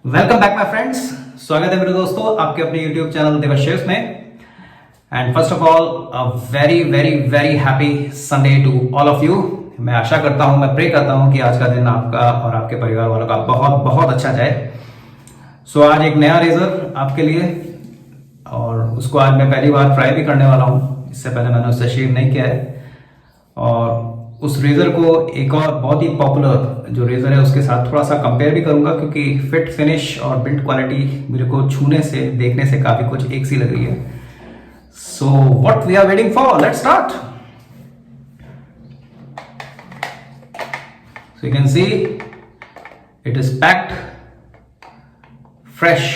Welcome back my friends. स्वागत है मेरे दोस्तों आपके अपने यूट्यूब चैनल देवाशीष में। And first of all a very very very happy Sunday to all of you. मैं आशा करता हूं, मैं प्रे करता हूं कि आज का दिन आपका और आपके परिवार वालों का बहुत बहुत अच्छा जाए। सो आज एक नया रेजर आपके लिए, और उसको आज मैं पहली बार ट्राई भी करने वाला हूं। इससे पहले मैंने उससे शेव नहीं किया है। और उस रेजर को एक और बहुत ही पॉपुलर जो रेजर है उसके साथ थोड़ा सा कंपेयर भी करूंगा, क्योंकि फिट, फिनिश और बिल्ड क्वालिटी मेरे को छूने से, देखने से काफी कुछ एक सी लग रही है। So what we are waiting for, let's start. So you can see it is packed fresh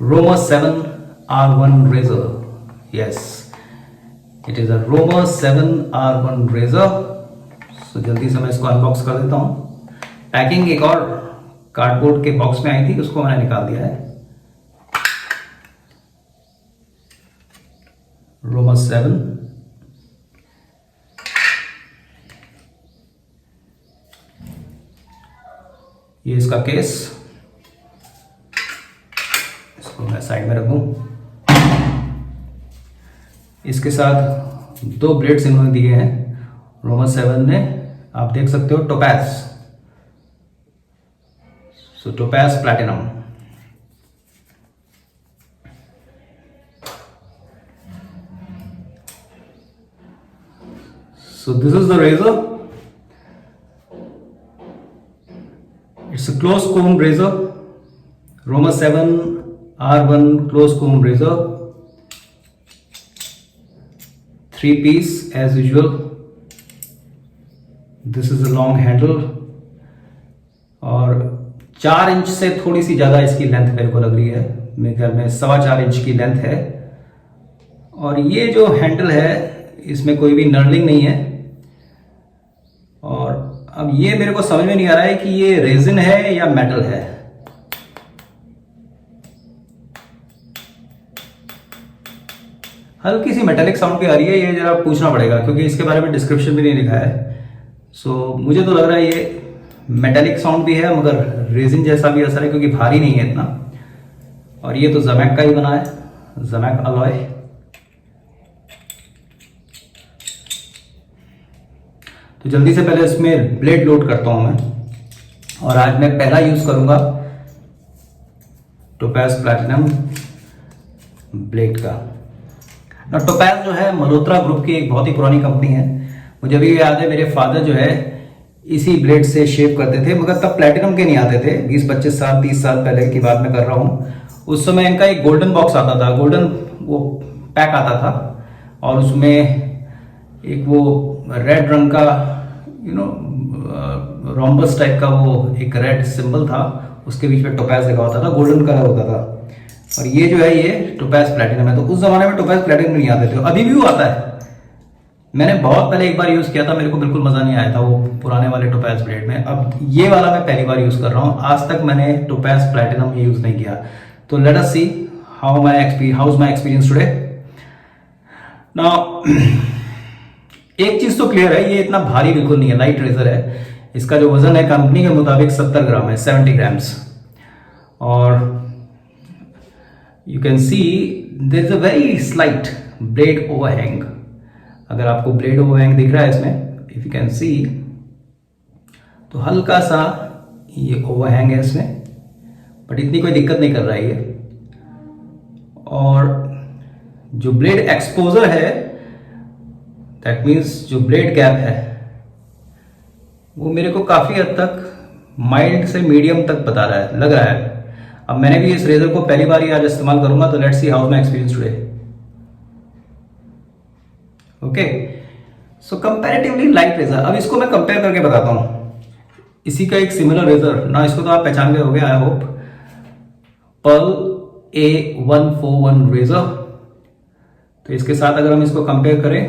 Roma 7 R1 razor. Yes, it is a Roma 7 R1 razor. So जल्दी से मैं इसको अनबॉक्स कर देता हूं। पैकिंग एक और कार्डबोर्ड के बॉक्स में आई थी, उसको मैंने निकाल दिया है। Roma 7 ये इसका केस, इसको मैं साइड में रखूं। इसके साथ दो ब्लेड्स इन्होंने दिए हैं Roma 7 ने, आप देख सकते हो, topaz. So topaz platinum. So this is the razor. It's a close comb razor, Roma 7 R1 close comb razor, 3-piece as usual. This is a long handle और 4 इंच से थोड़ी सी ज्यादा इसकी लेंथ मेरे को लग रही है। मेरे ख्याल में 4.25 इंच की लेंथ है। और ये जो हैंडल है इसमें कोई भी नर्लिंग नहीं है। और अब ये मेरे को समझ में नहीं आ रहा है कि ये रेजिन है या मेटल है। हल्की सी मेटालिक साउंड भी आ रही है, ये जरा पूछना पड़ेगा क्योंकि इसके बारे में डिस्क्रिप्शन भी नहीं लिखा है। सो मुझे तो लग रहा है ये मेटालिक साउंड भी है, मगर रेजिन जैसा भी असर है क्योंकि भारी नहीं है इतना। और ये तो ज़मैक का ही बना है, ज़मैक अलॉय। तो जल्दी से पहले इसमें ब्लेड लोड करता हूं मैं। और आज मैं पहला यूज करूंगा टोपैज प्लैटिनम ब्लेड का। टोपैज जो है मल्होत्रा ग्रुप की एक बहुत ही पुरानी कंपनी है। मुझे भी याद है, मेरे फादर जो है इसी ब्लेड से शेव करते थे, मगर तब प्लैटिनम के नहीं आते थे। 20-25 साल 30 साल पहले की बात मैं कर रहा हूँ। उस समय इनका एक गोल्डन बॉक्स आता था, गोल्डन वो पैक आता था, और उसमें एक वो रेड रंग का रोम्बस टाइप का वो एक रेड सिंबल था, उसके बीच में टोपैज लगा होता था, गोल्डन कलर होता था। और ये जो है ये टोपैज प्लैटिनम है। तो उस जमाने में टोपैज प्लैटिनम नहीं आते थे, अभी भी वो आता है। मैंने बहुत पहले एक बार यूज किया था, मेरे को बिल्कुल मजा नहीं आया था वो पुराने वाले टोपैज ब्लेड में। अब ये वाला मैं पहली बार यूज कर रहा हूँ। आज तक मैंने टोपैज प्लैटिनम यूज नहीं किया। तो let us see how is my experience today. Now एक चीज तो क्लियर है, ये इतना भारी बिल्कुल नहीं है, लाइट रेजर है। इसका जो वजन है कंपनी के मुताबिक 70 ग्राम है, 70 ग्राम्स। और you can see there is a very slight blade overhang। अगर आपको blade overhang दिख रहा है इसमें, if you can see, तो हल्का सा ये overhang है इसमें, बट इतनी कोई दिक्कत नहीं कर रहा है ये। और जो blade exposure है, that means जो blade gap है, वो मेरे को काफी हद तक माइल्ड से मीडियम तक बता रहा है, लग रहा है। अब मैंने भी इस रेजर को पहली बार ही आज इस्तेमाल करूंगा, तो let's see how my experience today. Okay, so comparatively light razor. अब इसको मैं कंपेयर करके बताता हूं। इसी का एक सिमिलर रेजर ना, इसको तो आप पहचान गए होंगे I hope, Perl A141 razor. तो इसके साथ अगर हम इसको कंपेयर करें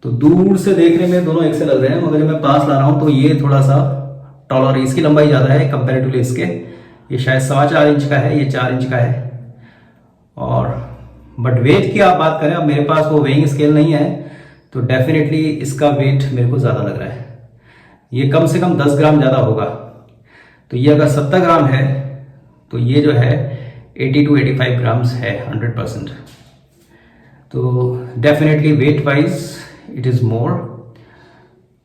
तो दूर से देखने में दोनों एक से लग रहे हैं, मगर जब मैं पास ला रहा हूं तो ये थोड़ा सा टॉलर है, इसकी लंबाई ज्यादा है कंपैरेटिवली इसके। ये शायद 4.25 इंच का है, ये 4 इंच का है। और बट वेट की आप बात करें, अब मेरे पास वो वेइंग स्केल नहीं है, तो डेफिनेटली इसका वेट मेरे को ज़्यादा लग रहा है। ये कम से कम 10 ग्राम ज़्यादा होगा। तो ये अगर 70 ग्राम है तो ये जो है 80 to 85 ग्राम्स है 100%। तो definitely wait wise it is more.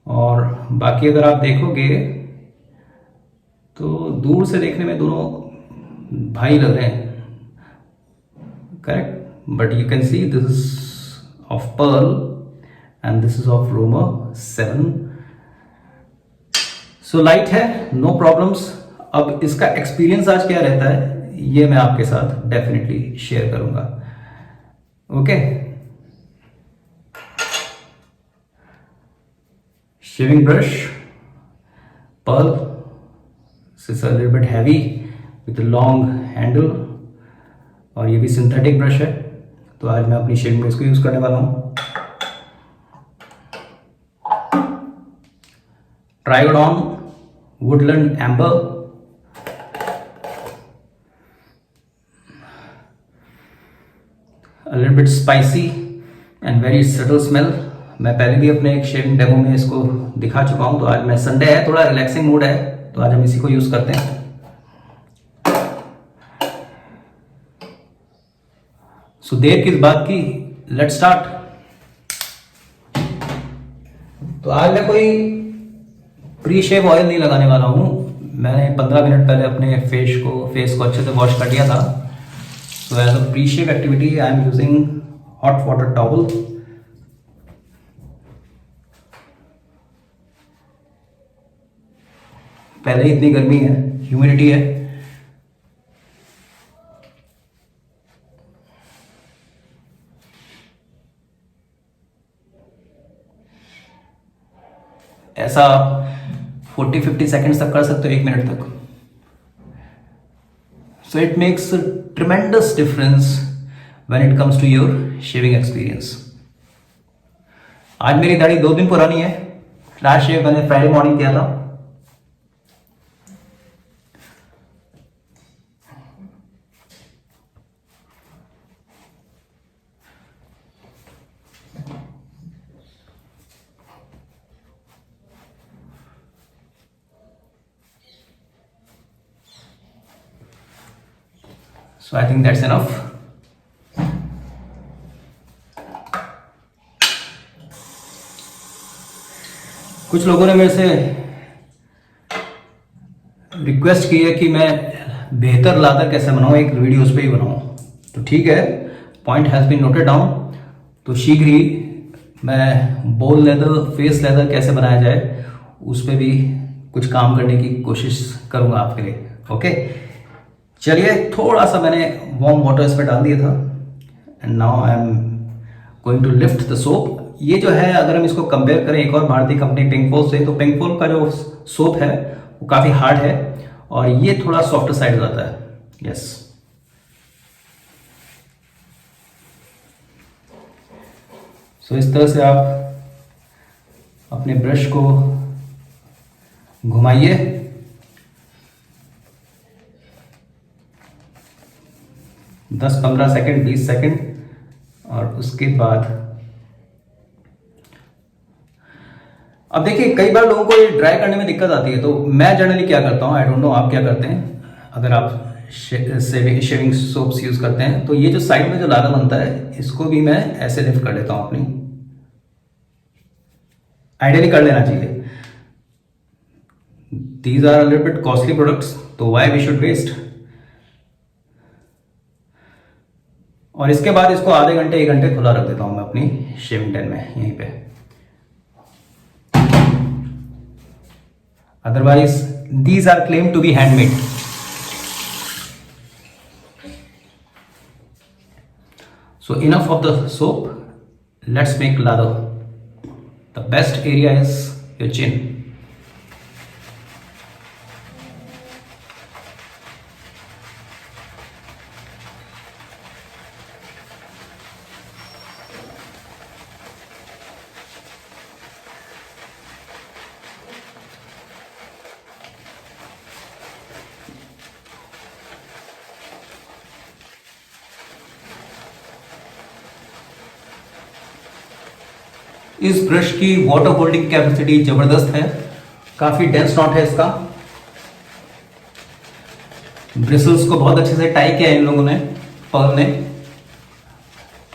और बाकी अगर आप देखोगे तो दूर से देखने में दोनों भाई लग रहे हैं, correct, but you can see this is of pearl and this is of Romer 7। So light है, नो प्रॉब्लम्स। अब इसका एक्सपीरियंस आज क्या रहता है ये मैं आपके साथ डेफिनेटली शेयर करूंगा। Okay, shaving brush Pearl, it's a little bit heavy with long handle, और ये भी सिंथेटिक ब्रश है। तो आज मैं अपनी शेविंग में इसको यूज करने वाला हूं। Triodon woodland ember, a little bit spicy and very subtle smell। मैं पहले भी अपने एक शेविंग डेमो में इसको दिखा चुका हूं। तो आज मैं संडे है, थोड़ा रिलैक्सिंग मूड है, तो आज हम इसी को यूज करते हैं। सो देर किस बात की, लेट्स स्टार्ट। तो आज मैं कोई प्री शेव ऑयल नहीं लगाने वाला हूं। मैंने 15 मिनट पहले अपने फेस को अच्छे से वॉश कर लिया था। So as a pre shave activity I am using hot water towel. पहले ही इतनी गर्मी है, ह्यूमिडिटी है। ऐसा 40-50 सेकेंड्स तक कर सकते हो, 1 मिनट तक। So it makes tremendous difference when it comes to your shaving experience. आज मेरी दाढ़ी 2 दिन पुरानी है। लास्ट शेव मैंने फ्राइडे मॉर्निंग किया था। So I think that's enough। कुछ लोगों ने मेरे से रिक्वेस्ट की है कि मैं बेहतर लादर कैसे बनाऊं, एक वीडियो उस पर ही बनाऊं। तो ठीक है, point has been noted down. तो शीघ्र ही मैं बोल लेदर, फेस लेदर कैसे बनाया जाए उस पर भी कुछ काम करने की कोशिश करूंगा आपके लिए। ओके, चलिए, थोड़ा सा मैंने वार्म वाटर इस पर डाल दिया था and now I am going to lift the soap. ये जो है, अगर हम इसको कंपेयर करें एक और भारतीय कंपनी पिंकफॉल से, तो पिंकफॉल का जो सोप है वो काफ़ी हार्ड है और ये थोड़ा सॉफ्ट साइड जाता है। यस, सो इस तरह से आप अपने ब्रश को घुमाइए। दस 15 सेकेंड, 20 सेकेंड, और उसके बाद अब देखिए, कई बार लोगों को ये ड्राई करने में दिक्कत आती है। तो मैं जनरली क्या करता हूँ, आई डोंट नो आप क्या करते हैं। अगर आप शेविंग सोप्स यूज करते हैं तो ये जो साइड में जो लादा बनता है इसको भी मैं ऐसे लिफ्ट कर लेता हूँ अपनी। आइडियली कर लेना चाहिए। These are a little bit costly products, तो व्हाई वी शुड वेस्ट। और इसके बाद इसको आधे घंटे 1 घंटे खुला रख देता हूं मैं अपनी शेविंग टेन में यहीं पे। Otherwise these are claim to be handmade. So enough of the soap, let's make lather. The best area is your chin. इस ब्रश की वाटर होल्डिंग कैपेसिटी जबरदस्त है, काफी डेंस नॉट है इसका। ब्रिसल्स को बहुत अच्छे से टाई किया है इन लोगों ने, पर्ल ने।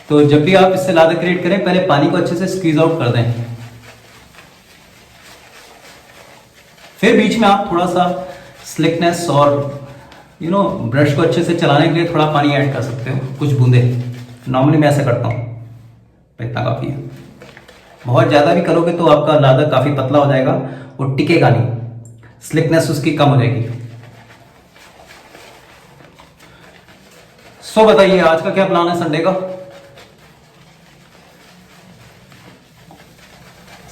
तो जब भी आप इससे लादर क्रिएट करें, पहले पानी को अच्छे से स्क्वीज आउट कर दें। फिर बीच में आप थोड़ा सा स्लिकनेस और ब्रश को अच्छे से चलाने के लिए थोड़ा पानी ऐड कर सकते हो, कुछ बूंदे। नॉर्मली मैं ऐसा करता हूँ, इतना काफी है। बहुत ज्यादा भी करोगे तो आपका लादर काफी पतला हो जाएगा और टिकेगा नहीं, स्लिकनेस उसकी कम हो जाएगी। सो बताइए आज का क्या प्लान है संडे का?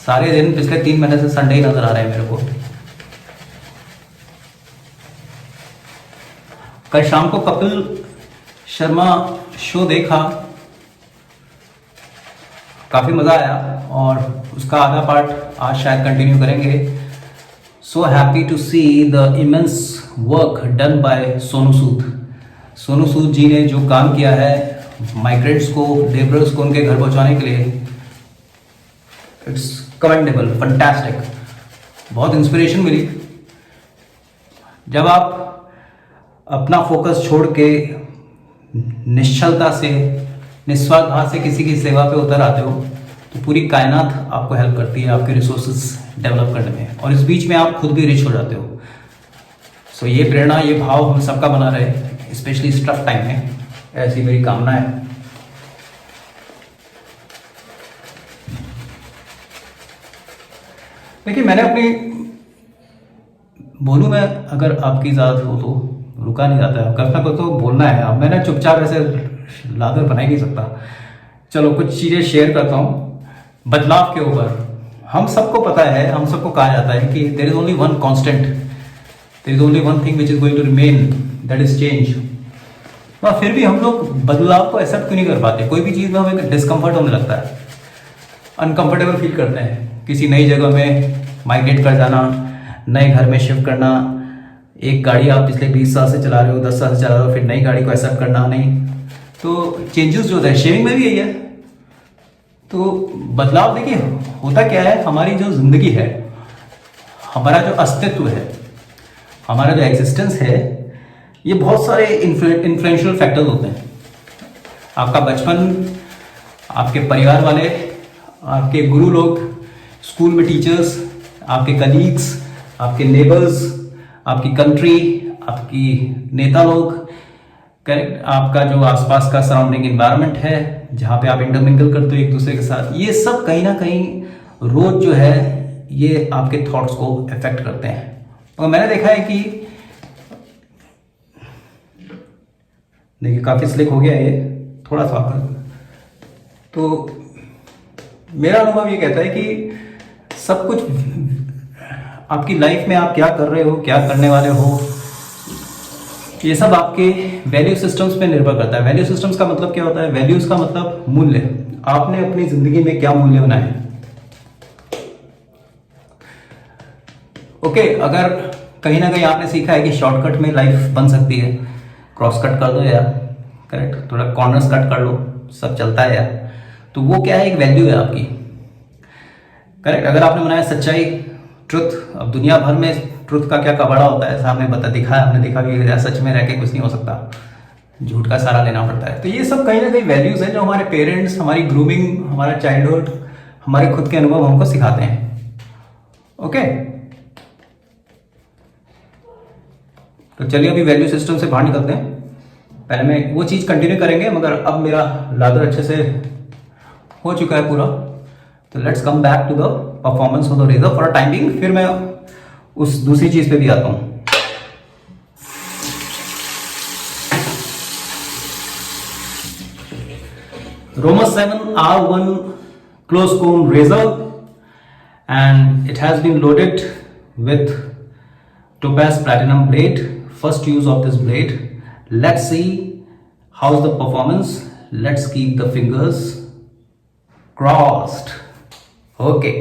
सारे दिन पिछले 3 महीने से संडे ही नजर आ रहे हैं मेरे को। कल शाम को कपिल शर्मा शो देखा, काफी मजा आया और उसका आधा पार्ट आज शायद कंटिन्यू करेंगे। So happy to see the immense work done by Sonu Sood. Sonu Sood ji ने जो काम किया है माइग्रेंट्स को, लेबरर्स को उनके घर पहुंचाने के लिए, इट्स कमेंडेबल, फंटास्टिक। बहुत इंस्पिरेशन मिली जब आप अपना फोकस छोड़ के निश्चलता से, निस्वार्थ भाव से किसी की सेवा पे उतर आते हो, तो पूरी कायनात आपको हेल्प करती है आपके रिसोर्सेज डेवलप करने में, और इस बीच में आप खुद भी रिच हो जाते हो। सो ये प्रेरणा, ये भाव हम सबका बना रहे, स्पेशली इस टफ टाइम में। ऐसी मेरी कामना है। देखिए, मैंने अपनी बोलूं मैं, अगर आपकी इजाजत हो तो, रुका नहीं जाता है, कभी को तो बोलना है। अब मैंने चुपचाप ऐसे लादर बना ही नहीं सकता। चलो कुछ चीजें शेयर करता हूं बदलाव के ऊपर। हम सबको पता है, हम सबको कहा जाता है कि there is only one constant, there is only one thing which is going to remain, that is change. और फिर भी हम लोग बदलाव को एक्सेप्ट क्यों नहीं कर पाते? कोई भी चीज में हमें डिस्कम्फर्ट होने लगता है, अनकंफर्टेबल फील करते हैं। किसी नई जगह में माइग्रेट कर जाना, नए घर में शिफ्ट करना, एक गाड़ी आप पिछले 20 साल से चला रहे हो, 10 साल से चला रहे हो, फिर नई गाड़ी को एक्सेप्ट करना नहीं, तो चेंजेस जो होता है, शेयरिंग में भी यही है। तो बदलाव देखिए होता क्या है, हमारी जो जिंदगी है, हमारा जो अस्तित्व है, हमारा जो एग्जिस्टेंस है, ये बहुत सारे इन्फ्लुएंशियल फैक्टर्स होते हैं। आपका बचपन, आपके परिवार वाले, आपके गुरु लोग, स्कूल में टीचर्स, आपके कलीग्स, आपके नेबर्स, आपकी कंट्री, आपकी नेता लोग, करेक्ट, आपका जो आसपास का सराउंडिंग एनवायरनमेंट है, जहाँ पे आप इंटरमिंगल करते हो एक दूसरे के साथ, ये सब कहीं ना कहीं रोज जो है ये आपके थॉट्स को अफेक्ट करते हैं। और मैंने देखा है कि देखिए काफी स्लिक हो गया ये, थोड़ा सा। तो मेरा अनुभव ये कहता है कि सब कुछ आपकी लाइफ में आप क्या कर रहे हो, क्या करने वाले हो, ये सब आपके वैल्यू सिस्टम्स पे निर्भर करता है। वैल्यू सिस्टम्स का मतलब क्या होता है? वैल्यूज का मतलब मूल्य। आपने अपनी जिंदगी में क्या मूल्य बनाए? ओके, अगर कहीं ना कहीं आपने सीखा है कि शॉर्टकट में लाइफ बन सकती है, क्रॉस कट कर दो यार, करेक्ट, थोड़ा कॉर्नर्स कट कर लो, सब चलता है यार, तो वो क्या है? एक वैल्यू है आपकी, करेक्ट। अगर आपने बनाया सच्चाई, ट्रुथ, अब दुनिया भर में ट्रुथ का क्या कबड़ा होता है, सामने बता दिखा, हमने देखा कि यार सच में रह के कुछ नहीं हो सकता, झूठ का सहारा लेना पड़ता है। तो ये सब कहीं ना कहीं वैल्यूज है जो हमारे पेरेंट्स, हमारी ग्रूमिंग, हमारा चाइल्डहुड, हमारे खुद के अनुभव हमको सिखाते हैं। ओके, तो चलिए अभी वैल्यू सिस्टम से बाहर निकलते हैं। पहले मैं वो चीज कंटिन्यू करेंगे, मगर अब मेरा लादर अच्छे से हो चुका है पूरा, तो let's come back to the performance of the razor for a time being. फिर मैं उस दूसरी चीज पे भी आता हूं। Roma 7 R1 close comb razor, and it has been loaded with Topaz Platinum blade. First use of this blade. Let's see how's the performance. Let's keep the fingers crossed. Okay.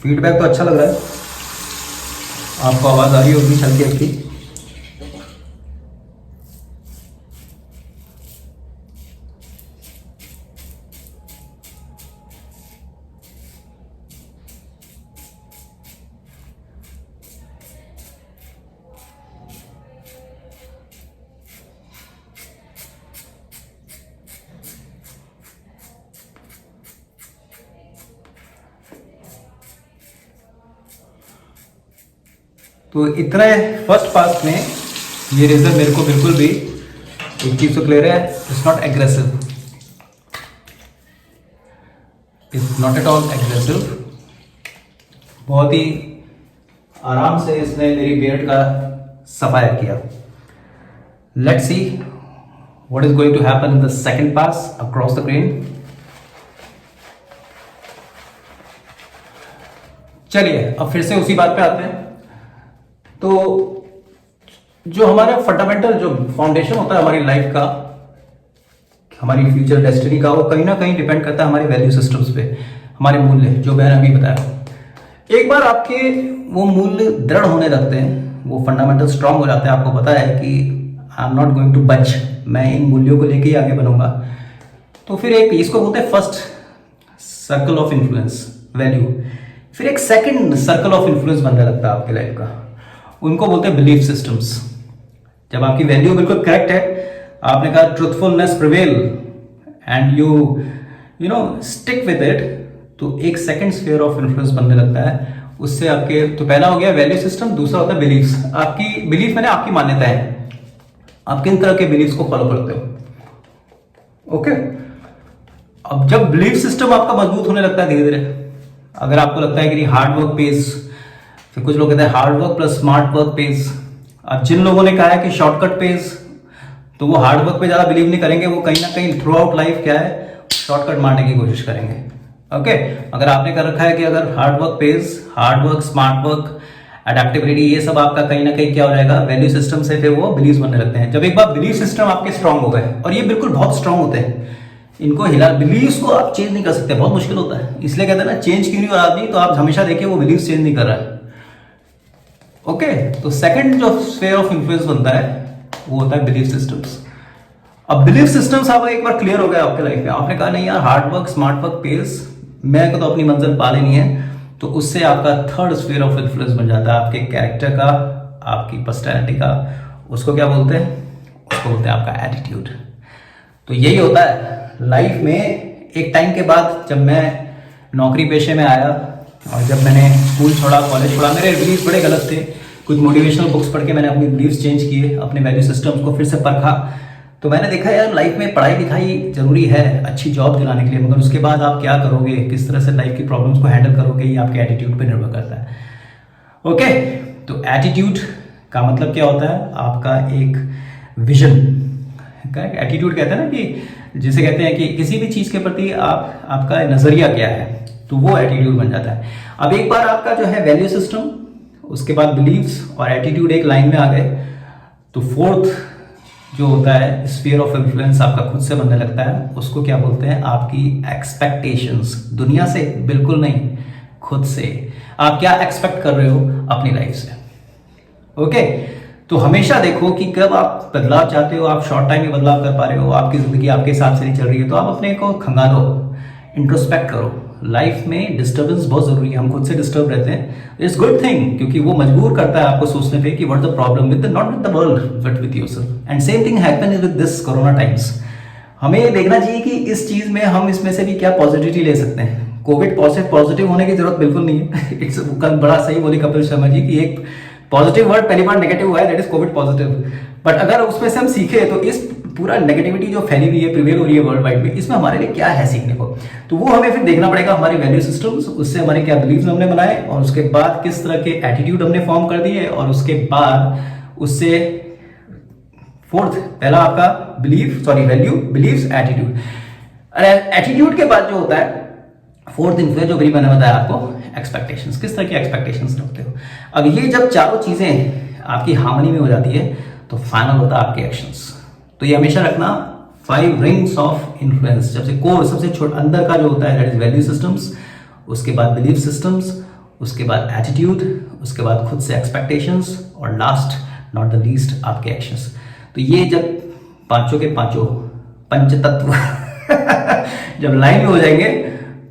Feedback तो अच्छा लग रहा है, आपको आवाज़ आ रही होगी हल्की हल्की। तो इतना फर्स्ट पास में ये रेजर मेरे को बिल्कुल भी एक चीज तो क्लियर है, it's not aggressive, it's not at all aggressive. बहुत ही आराम से इसने मेरी बियर्ड का सफाया किया। Let's see what is going to happen in the second pass across the grain. चलिए अब फिर से उसी बात पे आते हैं। तो जो हमारा फंडामेंटल जो फाउंडेशन होता है हमारी लाइफ का, हमारी फ्यूचर डेस्टिनी का, वो कहीं ना कहीं डिपेंड करता है हमारे वैल्यू सिस्टम्स पे, हमारे मूल्य जो मैंने अभी बताया। एक बार आपके वो मूल्य दृढ़ होने लगते हैं, वो फंडामेंटल स्ट्रांग हो जाते हैं, आपको पता है कि I am not going to budge, मैं इन मूल्यों को लेके ही आगे बनूंगा, तो फिर एक इसको बोलते हैं first circle of influence, value. फिर एक सेकंड सर्कल ऑफ इन्फ्लुएंस बनने लगता है आपकी लाइफ का, उनको बोलते हैं बिलीफ सिस्टम्स। जब आपकी वैल्यू बिल्कुल करेक्ट है, आपने कहा truthfulness prevail and you know stick with it, तो एक सेकंड स्फीयर ऑफ इन्फ्लुएंस बनने लगता है। उससे आपके, तो पहला हो गया वैल्यू सिस्टम, दूसरा होता है बिलीफ्स। आपकी बिलीफ मैंने आपकी मान्यताएं, आप किन तरह के बिलीफ्स को फॉलो करते हो। ओके, अब जब बिलीफ सिस्टम आपका मजबूत होने लगता है धीरे धीरे, अगर आपको लगता है कि हार्ड वर्क पेज, फिर कुछ लोग कहते हैं hard work plus smart work page. अब जिन लोगों ने कहा है कि शॉर्टकट पेज, तो वो हार्ड वर्क पे ज्यादा बिलीव नहीं करेंगे, वो कहीं ना कहीं थ्रू आउट लाइफ क्या है, शॉर्टकट मारने की कोशिश करेंगे। ओके, अगर आपने कर रखा है कि अगर hard work page, hard work, smart work, adaptability, ये सब आपका कहीं ना कहीं क्या हो जाएगा, वैल्यू सिस्टम से फिर वो बिलीव बनने लगते हैं। जब एक बार बिलीव सिस्टम आपके स्ट्रांग हो गए, और ये बिल्कुल बहुत स्ट्रांग होते हैं, इनको हिला, बिलीव्स को आप चेंज नहीं कर सकते, बहुत मुश्किल होता है। इसलिए कहते हैं ना, चेंज क्यों नहीं हो रहा आदमी, तो आप हमेशा देखिए वो बिलीव्स चेंज नहीं कर रहा है। ओके, तो सेकंड जो स्फीयर ऑफ इन्फ्लुएंस बनता है वो होता है बिलीफ सिस्टम्स। अब बिलीफ सिस्टम्स आपका एक बार क्लियर हो गया आपके लाइफ में, आपने कहा नहीं यार hard work smart work page, मैं को तो अपनी मंजिल पा लेनी है, तो उससे आपका थर्ड स्फीयर ऑफ इन्फ्लुएंस बन जाता है आपके कैरेक्टर का, आपकी पर्सनैलिटी का। उसको क्या बोलते हैं, उसको बोलते हैं आपका एटीट्यूड। तो यही होता है लाइफ में। एक टाइम के बाद जब मैं नौकरी पेशे में आया और जब मैंने स्कूल छोड़ा, कॉलेज छोड़ा, मेरे बिलीव्स बड़े गलत थे। कुछ मोटिवेशनल बुक्स पढ़ के मैंने अपनी बिलीव्स चेंज किए, अपने वैल्यू सिस्टम्स को फिर से परखा। तो मैंने देखा यार लाइफ में पढ़ाई लिखाई जरूरी है अच्छी जॉब दिलाने के लिए, मगर उसके बाद आप क्या करोगे, किस तरह से लाइफ की प्रॉब्लम्स को हैंडल करोगे, ये आपके एटीट्यूड पे निर्भर करता है। ओके, तो एटीट्यूड का मतलब क्या होता है, आपका एक विजन। करेक्ट, एटीट्यूड कहते हैं ना कि जिसे कहते हैं कि किसी भी चीज के प्रति आपका नजरिया क्या है, तो वो एटीट्यूड बन जाता है। अब एक बार आपका जो है वैल्यू सिस्टम, उसके बाद बिलीव्स और एटीट्यूड एक लाइन में आ गए, तो फोर्थ जो होता है स्फीयर ऑफ इन्फ्लुएंस आपका खुद से बनने लगता है। उसको क्या बोलते हैं, आपकी एक्सपेक्टेशंस। दुनिया से बिल्कुल नहीं, खुद से। आप क्या एक्सपेक्ट कर रहे हो अपनी लाइफ से। ओके, तो हमेशा देखो कि कब आप बदलाव चाहते हो, आप शॉर्ट टाइम में बदलाव कर पा रहे हो, आपकी जिंदगी आपके हिसाब से नहीं चल रही है, तो आप अपने को खंगालो, इंट्रोस्पेक्ट करो। लाइफ में डिस्टर्बेंस बहुत जरूरी है, हम खुद से डिस्टर्ब रहते हैं, इट्स गुड थिंग, क्योंकि वो मजबूर करता है आपको सोचने पे कि what the problem with not with the world but with yourself. And same thing happen with this corona times. हमें ये देखना चाहिए कि इस चीज में हम इसमें से भी क्या पॉजिटिविटी ले सकते हैं। कोविड पॉजिटिव होने की जरूरत बिल्कुल नहीं है। इट्स कल बड़ा सही बोली कपिल शर्मा जी की, एक पॉजिटिव वर्ड पहली बार नेगेटिव हुआ है, that is Covid positive. But अगर उसमें से हम सीखे तो इस पूरा नेगेटिविटी जो फैली हुई है, प्रिवेल हो रही है वर्ल्ड वाइड में, इसमें हमारे लिए क्या है सीखने को, तो वो हमें फिर देखना पड़ेगा। हमारे वैल्यू सिस्टम्स, उससे हमारे क्या बिलीव्स हमने बनाए, और उसके बाद किस तरह के एटीट्यूड हमने फॉर्म कर दिए, और उसके बाद उससे फोर्थ, पहला आपका वैल्यू, बिलीव्स, एटीट्यूड। एटीट्यूड के बाद जो होता है फोर्थ इन्फ्लुएंस, जो भी मैंने बताया आपको, एक्सपेक्टेशंस। किस तरह की एक्सपेक्टेशंस रखते हो। अब ये जब चारों चीजें आपकी हार्मनी में हो जाती है, तो फाइनल होता है आपके एक्शंस। तो ये हमेशा रखना 5 रिंग्स ऑफ इन्फ्लुएंस। जब से कोर, सबसे छोटा अंदर का जो होता है, दैट इज वैल्यू सिस्टम्स, उसके बाद बिलीफ सिस्टम्स, उसके बाद एटीट्यूड, उसके बाद खुद से एक्सपेक्टेशंस, और लास्ट नॉट द लीस्ट आपके एक्शंस। तो ये जब पांचों के पांचों पंचतत्व जब लाइन में हो जाएंगे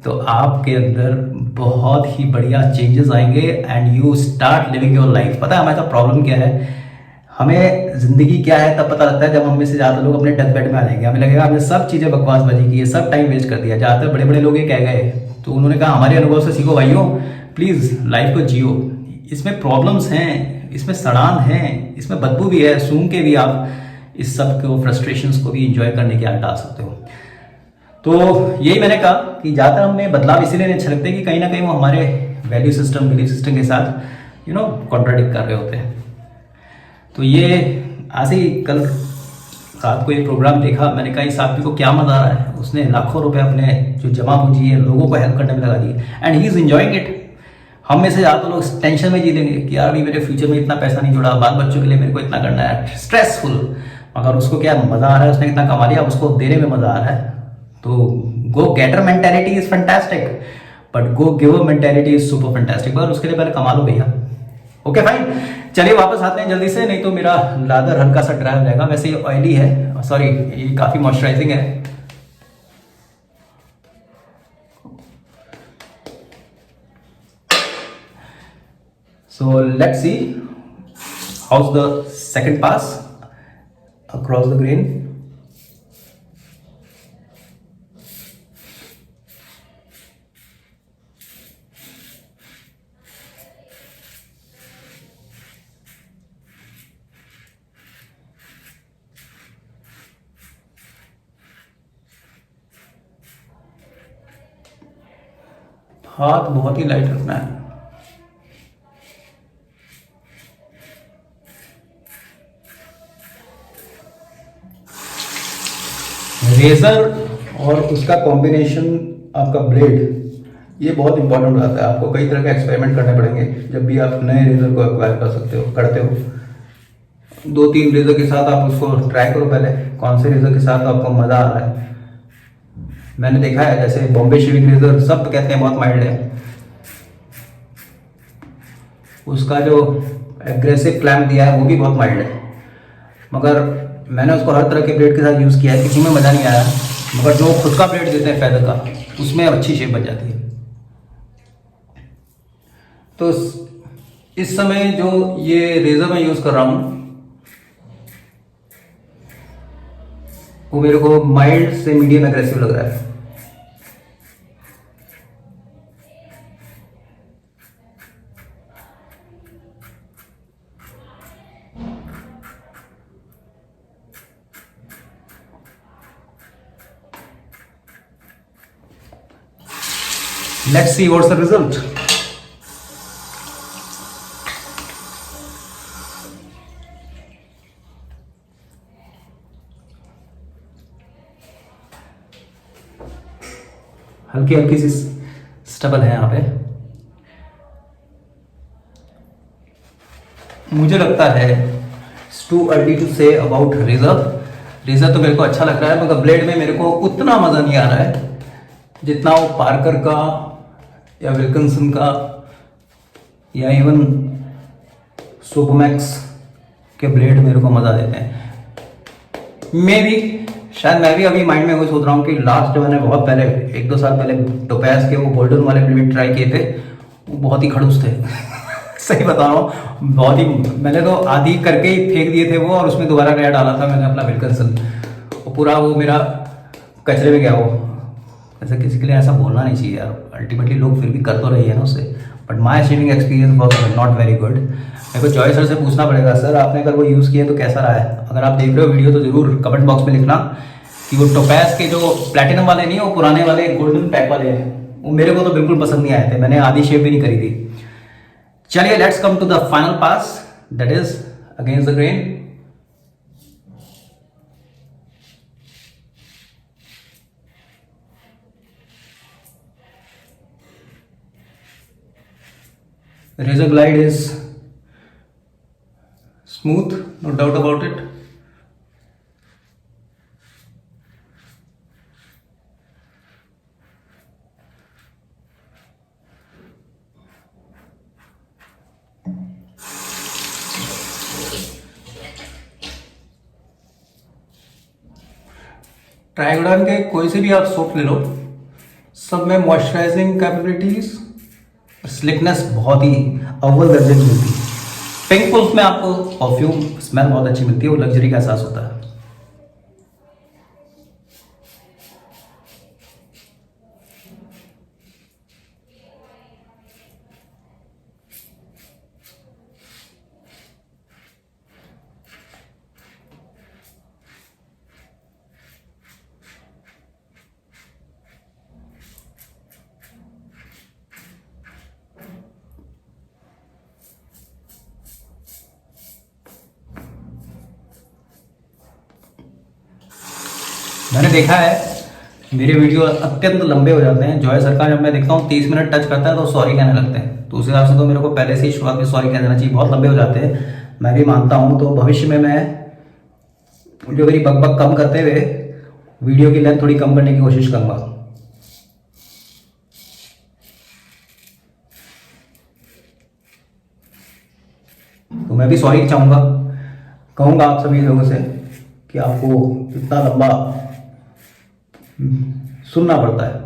तो आपके अंदर बहुत ही बढ़िया चेंजेस आएंगे and you start living your life. पता है हमारा प्रॉब्लम क्या है? हमें जिंदगी क्या है तब पता लगता है जब हम में से ज्यादा लोग अपने डेथ बेड में आ जाएंगे। हमें लगेगा हमने सब चीजें बकवास बाजी की है, सब टाइम वेस्ट कर दिया। ज्यादातर बड़े बड़े लोग ये कह गए तो उन्होंने कहा हमारे अनुभव से सीखो भाइयों, प्लीज लाइफ को जियो। इसमें प्रॉब्लम्स हैं, इसमें सड़ान है, इसमें बदबू भी है, सूंघ के भी आप इस सब को फ्रस्ट्रेशंस को भी इंजॉय करने के डाल सकते हो। तो यही मैंने कहा कि ज़्यादातर हमें बदलाव इसीलिए नहीं अच्छे लगते कि कहीं ना कहीं वो हमारे वैल्यू सिस्टम, बिलीफ सिस्टम के साथ कॉन्ट्राडिक्ट कर रहे होते हैं। तो ये आज ही कल रात को ये प्रोग्राम देखा, मैंने कहा इस आदमी को क्या मजा आ रहा है। उसने लाखों रुपए अपने जो जमा पूंजी है लोगों को हेल्प करने में लगा दी and he is enjoying it. हम में से ज़्यादा लोग टेंशन में जी लेंगे कि यार अभी मेरे फ्यूचर में इतना पैसा नहीं जुड़ा, बाल बच्चों के लिए मेरे को इतना करना है, स्ट्रेसफुल। मगर उसको क्या मजा आ रहा है, उसने इतना कमा लिया, उसको देने में मजा आ रहा है। तो go getter mentality is fantastic, but go giver mentality is super fantastic. पर उसके लिए पहले कमा लो भैया। ओके फाइन, चलिए वापस आते हैं जल्दी से, नहीं तो मेरा लादर हल्का सा ड्राई हो जाएगा। वैसे ये ऑयली है, सॉरी ये काफी मॉइस्चराइजिंग है। So let's see house the second pass across the grain. हाथ बहुत ही लाइट रखना है। रेजर और उसका कॉम्बिनेशन, आपका ब्लेड, ये बहुत इंपॉर्टेंट हो जाता है। आपको कई तरह के एक्सपेरिमेंट करने पड़ेंगे जब भी आप नए रेजर को एक्वायर करते हो। 2-3 रेजर के साथ आप उसको ट्राई करो पहले, कौन से रेजर के साथ आपको मजा आ रहा है। मैंने देखा है जैसे बॉम्बे शेविंग रेजर सब कहते हैं बहुत माइल्ड है, उसका जो एग्रेसिव क्लैम्प दिया है वो भी बहुत माइल्ड है। मगर मैंने उसको हर तरह के ब्लेड के साथ यूज़ किया है, किसी में मज़ा नहीं आया। मगर जो खुद का ब्लेड देते हैं फैदर का, उसमें अच्छी शेप बन जाती है। तो इस समय जो ये रेजर मैं यूज़ कर रहा हूँ वो मेरे को माइल्ड से मीडियम एग्रेसिव लग रहा है। Let's see what's the result. हल्की हल्की सी स्टबल है यहाँ पे। मुझे लगता है it's too early to say about razor. Razor तो मेरे को अच्छा लग रहा है, मगर ब्लेड में मेरे को उतना मजा नहीं आ रहा है जितना वो पार्कर का या विल्किंसन का या इवन सुपरमैक्स के ब्लेड मेरे को मजा देते हैं। मे भी शायद मैं भी अभी माइंड में वो सोच रहा हूँ कि लास्ट मैंने बहुत पहले 1-2 साल पहले टोपैज के वो गोल्डन वाले ब्लेड ट्राई किए थे, वो बहुत ही खड़ूस थे। सही बता रहा हूँ, बहुत ही, मैंने तो आधी करके ही फेंक दिए थे वो, और उसमें दोबारा नया डाला था मैंने अपना विल्किंसन, वो पूरा वो मेरा कचरे में गया वो। ऐसा किसी के लिए ऐसा बोलना नहीं चाहिए यार, अल्टीमेटली लोग फिर भी कर तो रही है ना उससे। But my shaving experience was not very good. मेरे को जॉय सर से पूछना पड़ेगा, सर आपने अगर वो यूज़ किया तो कैसा रहा है। अगर आप देख रहे हो वीडियो तो जरूर कमेंट बॉक्स में लिखना कि वो टोपैज के जो प्लेटिनम वाले नहीं, वो पुराने वाले गोल्डन पैक वाले हैं, वो मेरे को तो बिल्कुल पसंद नहीं आए थे। मैंने आधी शेव भी नहीं करी थी। चलिए let's come to the final pass, that is against the grain. Razor glide is smooth, no doubt about it. ट्राइगोडान के कोई से भी आप सोप ले लो, सब में मॉइस्चराइजिंग कैपेबिलिटीज, स्लिकनेस बहुत ही अव्वल दर्जे की मिलती है। पिंक पुल्स में आपको परफ्यूम स्मेल बहुत अच्छी मिलती है और लग्जरी का एहसास होता है। मैंने देखा है मेरे वीडियो अत्यंत लंबे हो जाते हैं। जॉय सर का जब मैं देखता हूँ 30 मिनट टच करता है तो सॉरी कहने लगते हैं, तो उस हिसाब से तो मेरे को पहले से ही शुरुआत में सॉरी कह देना चाहिए, बहुत लंबे हो जाते हैं, मैं भी मानता हूँ। तो भविष्य में मैं जो मेरी बकबक कम करते हुए वीडियो की लेंथ थोड़ी कम करने की कोशिश करूंगा। तो मैं भी सॉरी चाहूंगा, कहूंगा आप सभी लोगों से कि आपको इतना लंबा सुनना पड़ता है।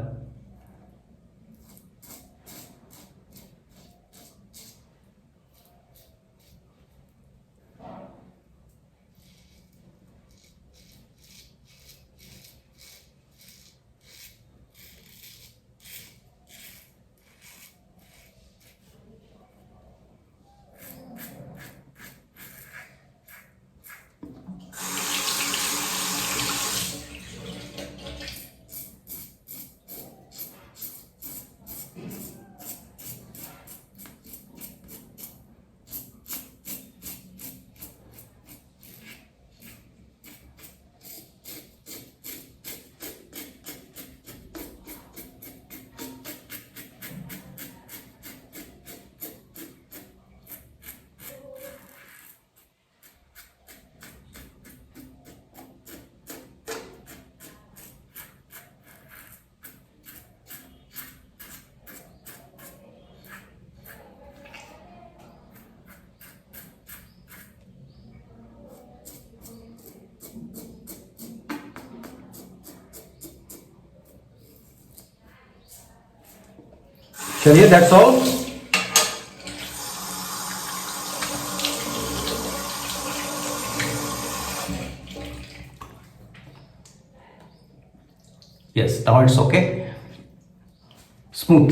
चलिए, that's all. Yes, now it's okay, smooth.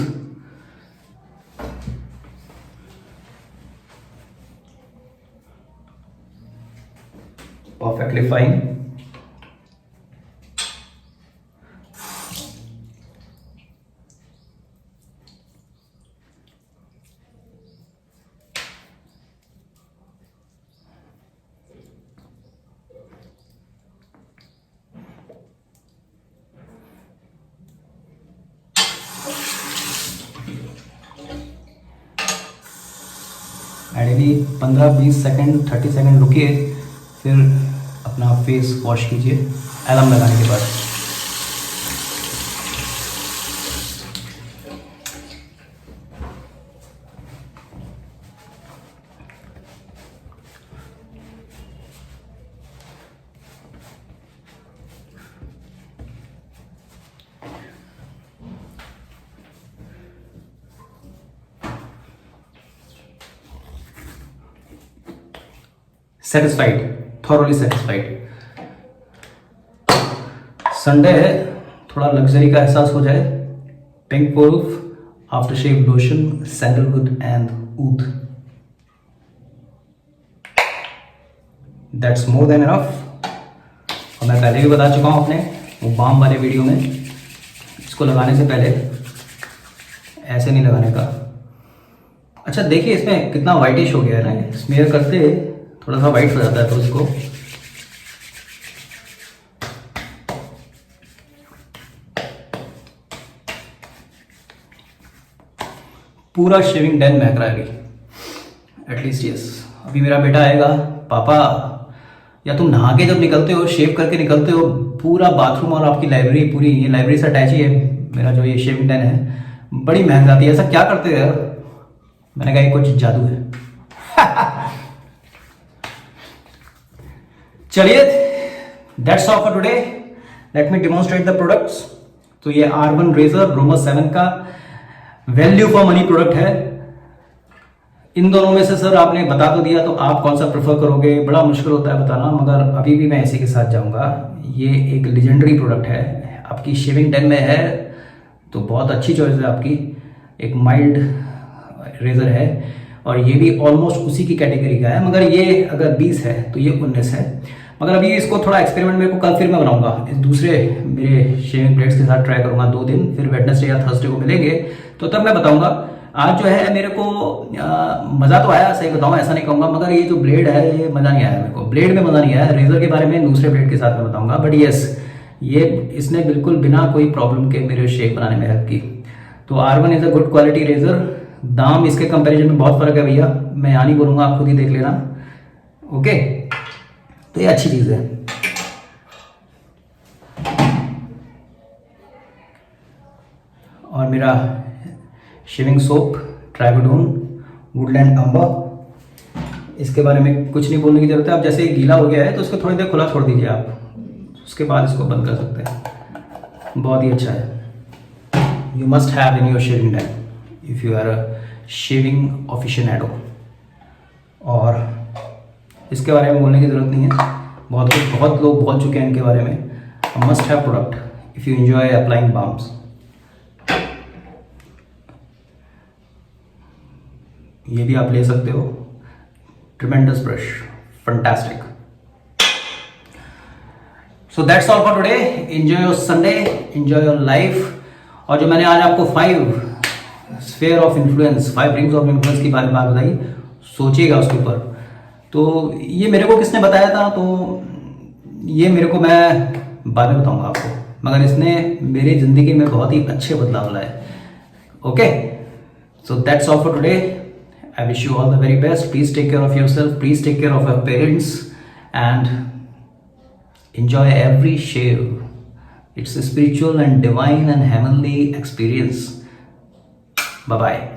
Perfectly fine. Ideally 15-20 second 30 second रुकिए, फिर अपना फेस वॉश कीजिए अलार्म लगाने के बाद। Satisfied, thoroughly satisfied. संडे है, थोड़ा लग्जरी का एहसास हो जाए। पिंक पुल्फ after shave lotion, sandalwood and oud, that's more than enough. और मैं पहले भी बता चुका हूं अपने वो बाम वाले वीडियो में, इसको लगाने से पहले ऐसे नहीं लगाने का। अच्छा देखिए इसमें कितना वाइटिश हो गया है ना, स्मेयर करते थोड़ा सा वाइट हो जाता है, तो इसको पूरा शेविंग डन महक रहा है अभी, एटलीस्ट यस। अभी मेरा बेटा आएगा, पापा या तुम नहा के जब निकलते हो, शेव करके निकलते हो, पूरा बाथरूम और आपकी लाइब्रेरी, पूरी ये लाइब्रेरी से अटैच ही है मेरा जो ये शेविंग डन है, बड़ी महक जाती है। ऐसा क्या करते हो यार? मैंने कहा ये कुछ जादू है। चलिए, that's all for today. Let me demonstrate the products. तो ये R1 रेजर रोमस 7 का वैल्यू फॉर मनी प्रोडक्ट है। इन दोनों में से सर आपने बता तो दिया, तो आप कौन सा प्रेफर करोगे? बड़ा मुश्किल होता है बताना, मगर अभी भी मैं इसी के साथ जाऊंगा। ये एक लेजेंडरी प्रोडक्ट है, आपकी शेविंग टाइम में है तो बहुत अच्छी चॉइस है आपकी। एक माइल्ड रेजर है और ये भी ऑलमोस्ट उसी की कैटेगरी का है, मगर ये अगर 20 है तो ये 19 है। मगर अभी इसको थोड़ा एक्सपेरिमेंट मेरे को कल फिर मैं बनाऊंगा, इस दूसरे मेरे शेविंग ब्लेड्स के साथ ट्राई करूंगा 2 दिन, फिर वेडनेसडे या थर्सडे को मिलेंगे तो तब मैं बताऊंगा। आज जो है मेरे को मज़ा तो आया, सही बताऊं ऐसा नहीं कहूँगा, मगर ये जो ब्लेड है ये मज़ा नहीं आया मेरे को, ब्लेड में मज़ा नहीं आया। रेजर के बारे में दूसरे ब्लेड के साथ मैं बताऊंगा, बट यस ये इसने बिल्कुल बिना कोई प्रॉब्लम के मेरे शेव बनाने में हेल्प की। तो R1 is a good quality razor. दाम इसके कंपैरिजन में बहुत फ़र्क है भैया, मैं यहाँ नहीं बोलूँगा, आप खुद ही देख लेना। ओके, तो ये अच्छी चीज़ है। और मेरा शेविंग सोप ट्राइबोडोन वुडलैंड अम्बा, इसके बारे में कुछ नहीं बोलने की जरूरत है। अब जैसे गीला हो गया है तो इसको थोड़ी देर खुला छोड़ दीजिए आप, उसके बाद इसको बंद कर सकते हैं। बहुत ही अच्छा है। You must have in your shaving time if you are a shaving aficionado. और इसके बारे में बोलने की ज़रूरत नहीं है, बहुत लोग बोल चुके हैं इनके बारे में। Must have product if you enjoy applying balms. ये भी आप ले सकते हो, tremendous brush, fantastic. So that's all for today. Enjoy your Sunday, enjoy your life. और जो मैंने आज आपको 5 sphere of influence, 5 rings of influence की बारे में बात बताई, सोचिएगा उसके ऊपर। तो ये मेरे को किसने बताया था, तो ये मेरे को मैं बाद में बताऊंगा आपको, मगर इसने मेरी जिंदगी में बहुत ही अच्छे बदलाव लाए। Okay, so that's all for today. I wish you all the very best. Please take care of yourself. Please take care of your parents and enjoy every shave. It's a spiritual and divine and heavenly experience. Bye bye.